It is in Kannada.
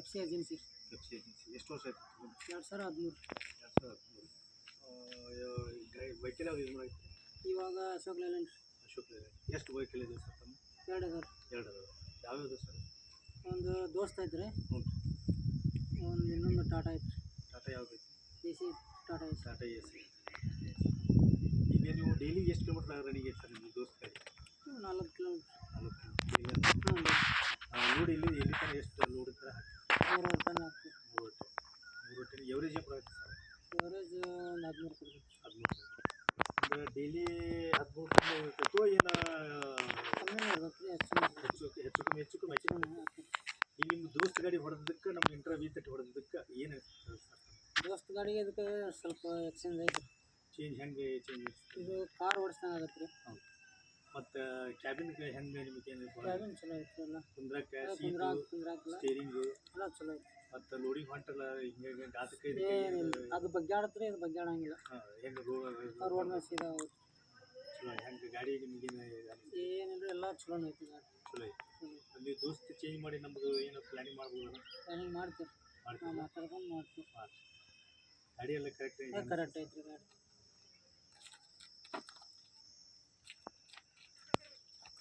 Pepsi agency. ಪೆಪ್ಸಿ ಏಜೆನ್ಸಿ ಎಷ್ಟು ವರ್ಷ ಆಯ್ತು ತಗೊಂಡು? 2013. 2013. ವೆಹಿಕಲ್ ಯಾವ್ದು ಯೂಸ್ ಮಾಡೈತಿ? ಇವಾಗ ಅಶೋಕ್ ಲೇಲ್ಯಾಂಡ್. ಅಶೋಕ್ ಲೇಲ್ಯಾಂಡ್. ಎಷ್ಟು ವೆಹಿಕಲ್ ಇದೆ ಸರ್ ತಮ್ಮ? 2 ಅದಾವ. 2 ಅದಾವ. ಯಾವ್ಯಾವುದು ಸರ್? ಒಂದು ದೋಸ್ತ್ ಐತ್ರಿ, ಹ್ಞೂ. ಇನ್ನೊಂದು ಟಾಟಾ ಐತ್ರಿ. ಟಾಟಾ ಯಾವ್ದು ಐತಿ? AC Tata AC. Tata AC. ಈಗ ನೀವು ಡೈಲಿ ಎಷ್ಟು ಕಿಲೋಮೀಟ್ರ್ ರನ್ನಿಂಗ್ ಐತೆ ಸರ್ ನಿಮ್ಮ ದೋಸ್ತ ಗಾಡಿ? 4 ಕಿಲೋಮೀಟ್ರ್. 4 ಕಿಲೋಮೀಟ್ರ್. ಲೋಡ್ ಎಲ್ಲಿ ತನಕ ಎಷ್ಟು ಲೋಡ್ ಥರ ಹಾಕಿ? 3 ಟನ್ ಹಾಕ್ತೀವಿ. 3 ಟನ್. ಎವರೇಜ್ ಏನು ಬರುತ್ತೆ ಸರ್? ಎವರೇಜ್ ಒಂದು 13 ಕೊಡ್ತೀವಿ. 13. ಅಂದರೆ ಡೈಲಿ 13 ಟನ್ ಇರ್ತೈತೋ ಏನು ಕಮ್ಮಿನೇ ಇರ್ತೈತೆ ರೀ, ಹೆಚ್ಚು ಕಮ್ಮಿ ಹಾಕಿ? ಈಗ ನಿಮ್ಮ ದೋಸ್ತ ಗಾಡಿ ಹೊಡೆದಕ್ಕೆ ನಮ್ಮ ಇಂಟ್ರಾ V30 ಹೊಡೆದಕ್ಕೆ ಏನು ಸರ್? ದೋಸ್ತ್ ಗಾಡಿಗೆ ಇದಕ್ಕೆ ಸ್ವಲ್ಪ ಎಕ್ಸ್ಚೇಂಜ್ ಐತೆ. ಚೇಂಜ್ ಹೆಂಗೆ ಚೇಂಜ್? ಇದು ಕಾರ್ ಓಡಿಸ್ದಂಗೆ ಆಗತ್ತೆ ರೀ. ಹೌದು. ಮತ್ತು ಕ್ಯಾಬಿನ್ಗೆ ಹೆಂಗೆ ನಿಮಗೆ ಏನು? ಕ್ಯಾಬಿನ್ ಚಲೋ ಐತೆ ಎಲ್ಲ. ಕುಂದ್ರಕ್ಕೆ ಕುಂದ್ರಾಕಿಲ್ಲ, ಸ್ಟೇರಿಂಗು ಎಲ್ಲ ಚಲೋ ಐತೆ. ಮತ್ತು ಲೋಡಿಂಗ್ ಹೊಂಟಲ್ಲ ಹಿಂಗೆ ಗಾತಕ್ಕೆ ಏನಿಲ್ಲ, ಅದು ಬಗ್ಗಾಡತ್ರಿ, ಇದು ಬಗ್ಗಾಡಂಗಿಲ್ಲ. ಹೆಂಗೆ ರೋಡ್ ಮೇಲೆ ಸೀದಾ ಹೋಗುತ್ತೆ. ಚಲೋ ಹೆಂಗೆ ಗಾಡಿ ನಿಮಗೇನು? ಏನಿಲ್ಲ, ಎಲ್ಲ ಚಲೋ ಐತಿ ಗಾಡಿ. ಚಲೋ ಐತಿ. ಅಲ್ಲಿ ದೋಸ್ತ್ ಚೇಂಜ್ ಮಾಡಿ ನಮ್ಗೆ ಏನು ಪ್ಲ್ಯಾನಿಂಗ್ ಮಾಡ್ಬೋದಲ್ಲ? ಪ್ಲ್ಯಾನಿಂಗ್ ಮಾಡ್ತೀವಿ, ನಾವು ಮಾತಾಡ್ಕೊಂಡು ಮಾಡ್ತೀವಿ. ಗಾಡಿ ಎಲ್ಲ ಕರೆಕ್ಟ್ ಕರೆಕ್ಟ್ ಐತ್ರಿ ಗಾಡಿ.